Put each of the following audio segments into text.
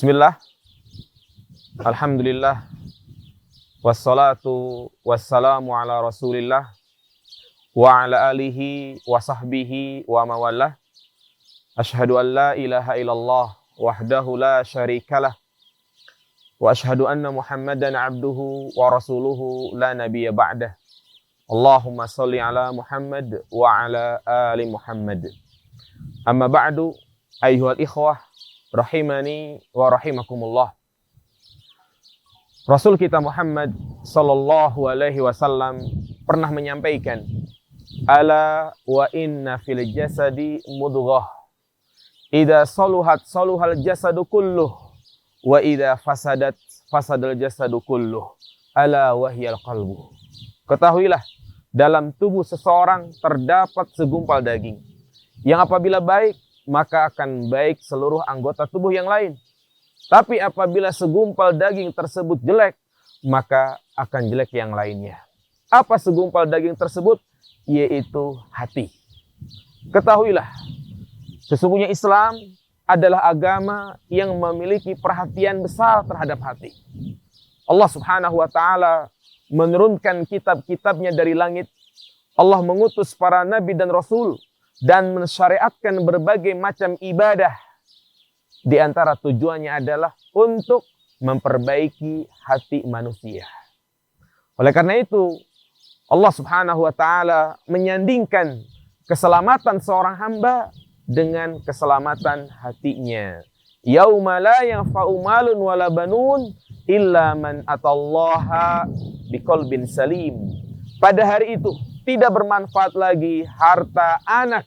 Bismillah, alhamdulillah, wassalatu wassalamu ala rasulillah, wa ala alihi wa sahbihi wa mawalah. Ashhadu an la ilaha illallah wahdahu la syarikalah, wa ashhadu anna muhammadan abduhu wa rasuluhu la nabiyya ba'dah. Allahumma salli ala Muhammad wa ala ali Muhammad. Amma ba'du, ayyuhal ikhwah rahimani wa rahimakumullah. Rasul kita Muhammad sallallahu alaihi wasallam pernah menyampaikan, ala wa inna fil jasadi mudghah, idza saluhat saluhal jasadu kulluh, wa idza fasadat fasadal jasadu kulluh, ala wahyal qalbu. Ketahuilah, dalam tubuh seseorang terdapat segumpal daging yang apabila baik maka akan baik seluruh anggota tubuh yang lain. Tapi apabila segumpal daging tersebut jelek, maka akan jelek yang lainnya. Apa segumpal daging tersebut? Yaitu hati. Ketahuilah, sesungguhnya Islam adalah agama yang memiliki perhatian besar terhadap hati. Allah Subhanahu wa ta'ala menurunkan kitab-kitabnya dari langit. Allah mengutus para nabi dan rasul dan mensyariatkan berbagai macam ibadah. Di antara tujuannya adalah untuk memperbaiki hati manusia. Oleh karena itu, Allah Subhanahu wa ta'ala menyandingkan keselamatan seorang hamba dengan keselamatan hatinya. Yauma la yanfa'u malun wala banun illa man atallaha biqalbin salim. Pada hari itu tidak bermanfaat lagi harta, anak,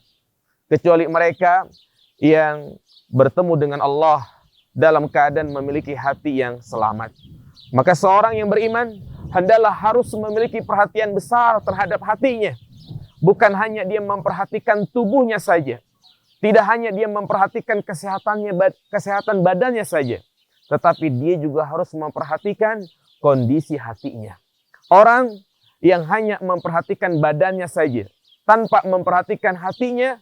kecuali mereka yang bertemu dengan Allah dalam keadaan memiliki hati yang selamat. Maka seorang yang beriman hendaklah harus memiliki perhatian besar terhadap hatinya. Bukan hanya dia memperhatikan tubuhnya saja, tidak hanya dia memperhatikan kesehatan badannya saja, tetapi dia juga harus memperhatikan kondisi hatinya. Orang yang hanya memperhatikan badannya saja tanpa memperhatikan hatinya,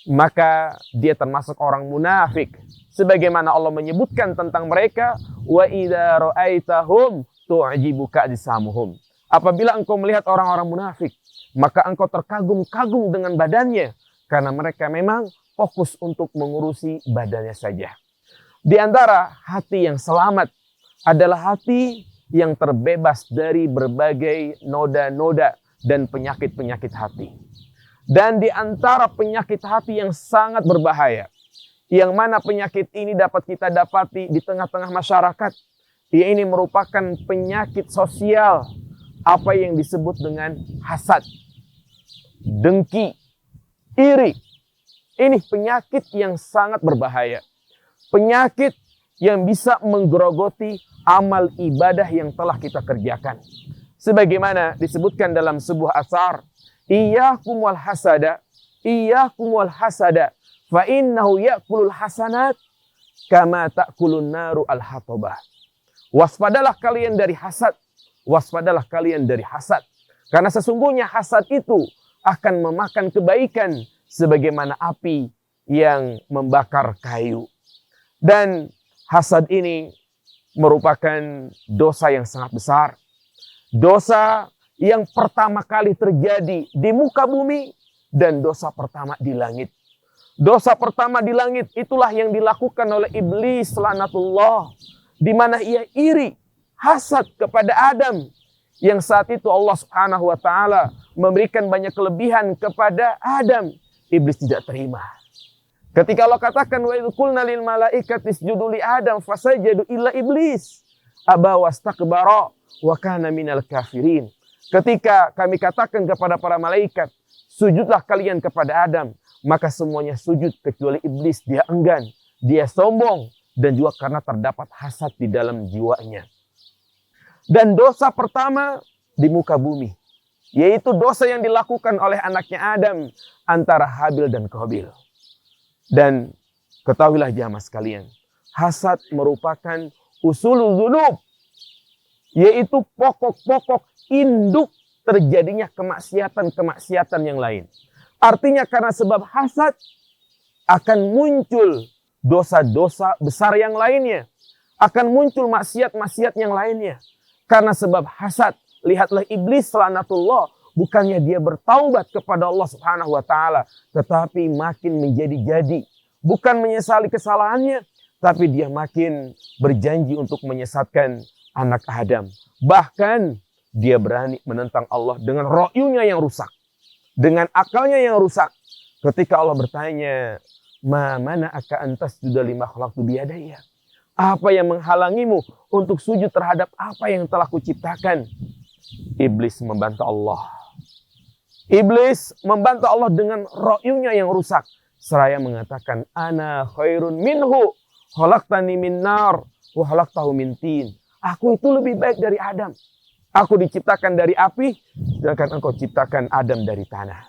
maka dia termasuk orang munafik. Sebagaimana Allah menyebutkan tentang mereka, wa idza ra'aitahum tu'jibuka ajsamuhum. Apabila engkau melihat orang-orang munafik, maka engkau terkagum-kagum dengan badannya, karena mereka memang fokus untuk mengurusi badannya saja. Di antara hati yang selamat adalah hati yang terbebas dari berbagai noda-noda dan penyakit-penyakit hati. Dan di antara penyakit hati yang sangat berbahaya, yang mana penyakit ini dapat kita dapati di tengah-tengah masyarakat, ini merupakan penyakit sosial, apa yang disebut dengan hasad, dengki, iri. Ini penyakit yang sangat berbahaya. Penyakit yang bisa menggerogoti amal ibadah yang telah kita kerjakan. Sebagaimana disebutkan dalam sebuah asar, iyyakum wal hasada, iyyakum wal hasada, fa innahu ya'kulul hasanat kama ta'kulun naru al-hatabah. Waspadalah kalian dari hasad, waspadalah kalian dari hasad. Karena sesungguhnya hasad itu akan memakan kebaikan sebagaimana api yang membakar kayu. Dan hasad ini merupakan dosa yang sangat besar. Dosa yang pertama kali terjadi di muka bumi dan dosa pertama di langit. Dosa pertama di langit itulah yang dilakukan oleh iblis laknatullah, di mana ia iri, hasad kepada Adam, yang saat itu Allah Subhanahu wa ta'ala memberikan banyak kelebihan kepada Adam. Iblis tidak terima. Ketika Allah katakan wa idz qulna lil malaikati isjudu li Adam fasajadu illa iblis aba wastakbara wa kana minal kafirin. Ketika kami katakan kepada para malaikat, sujudlah kalian kepada Adam, maka semuanya sujud kecuali iblis. Dia enggan, dia sombong, dan juga karena terdapat hasad di dalam jiwanya. Dan dosa pertama di muka bumi, yaitu dosa yang dilakukan oleh anaknya Adam antara Habil dan Qabil. Dan ketahuilah jamaah sekalian, hasad merupakan usulul dzunub, yaitu pokok-pokok induk terjadinya kemaksiatan-kemaksiatan yang lain. Artinya karena sebab hasad akan muncul dosa-dosa besar yang lainnya. akan muncul maksiat-maksiat yang lainnya. Karena sebab hasad. Lihatlah iblis laknatullah, bukannya dia bertaubat kepada Allah Subhanahu wa taala, tetapi makin menjadi-jadi. Bukan menyesali kesalahannya, tapi dia makin berjanji untuk menyesatkan anak Adam. Bahkan dia berani menentang Allah dengan ro'yunya yang rusak, dengan akalnya yang rusak. Ketika Allah bertanya, "Ma mana'aka an tasjuda lima khalaqtu biyadayya?" Apa yang menghalangimu untuk sujud terhadap apa yang telah kuciptakan? Iblis membantah Allah. Iblis membantah Allah dengan ro'yunya yang rusak. Seraya mengatakan, "Ana khairun minhu, khalaqtani min nar, wa khalaqtahu min tin." Aku itu lebih baik dari Adam. Aku diciptakan dari api, sedangkan engkau ciptakan Adam dari tanah.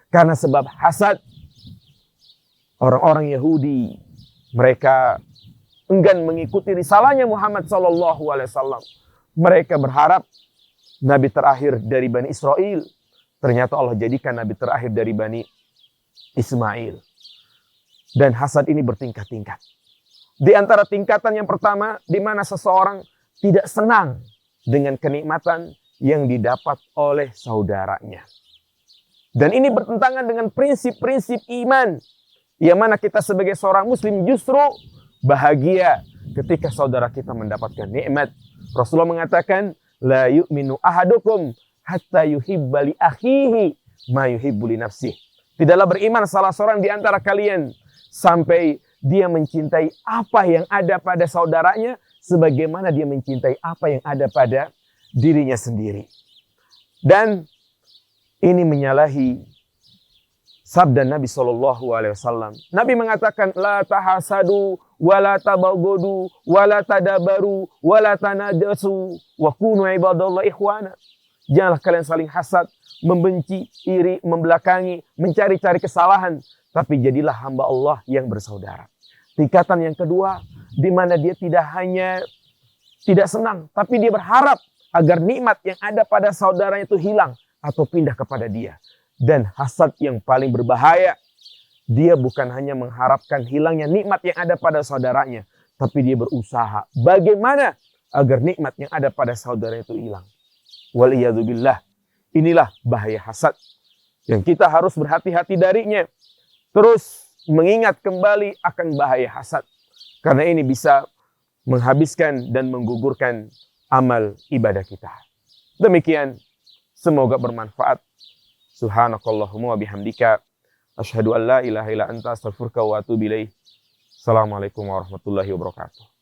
Karena sebab hasad, orang-orang Yahudi, mereka enggan mengikuti risalahnya Muhammad SAW. Mereka berharap Nabi terakhir dari Bani Israel. Ternyata Allah jadikan Nabi terakhir dari Bani Ismail. Dan hasad ini bertingkat-tingkat. Di antara tingkatan yang pertama, di mana seseorang tidak senang dengan kenikmatan yang didapat oleh saudaranya. Dan ini bertentangan dengan prinsip-prinsip iman. Yang mana kita sebagai seorang muslim justru bahagia ketika saudara kita mendapatkan nikmat. Rasulullah mengatakan, "La yu'minu ahadukum hatta yuhibba li akhihi ma yuhibbu li nafsihi." Tidaklah beriman salah seorang di antara kalian sampai dia mencintai apa yang ada pada saudaranya sebagaimana dia mencintai apa yang ada pada dirinya sendiri. Dan ini menyalahi sabda Nabi SAW. Nabi mengatakan, "La tahasadu, wa la tabagodu, wa la tadabaru, wa la tanajasu, wa kunu ibadallah ikhwana." Janganlah kalian saling hasad, membenci, iri, membelakangi, mencari-cari kesalahan. Tapi jadilah hamba Allah yang bersaudara. Tingkatan yang kedua, di mana dia tidak hanya tidak senang, tapi dia berharap agar nikmat yang ada pada saudaranya itu hilang atau pindah kepada dia. Dan hasad yang paling berbahaya, dia bukan hanya mengharapkan hilangnya nikmat yang ada pada saudaranya, tapi dia berusaha bagaimana agar nikmat yang ada pada saudara itu hilang. Waliyadzubillah. Inilah bahaya hasad yang kita harus berhati-hati darinya. Terus mengingat kembali akan bahaya hasad. Karena ini bisa menghabiskan dan menggugurkan amal ibadah kita. Demikian, semoga bermanfaat. Subhanakallahumma wa bihamdika, asyhadu an la ilaha illa anta, astaghfiruka wa atubu ilaik. Assalamualaikum warahmatullahi wabarakatuh.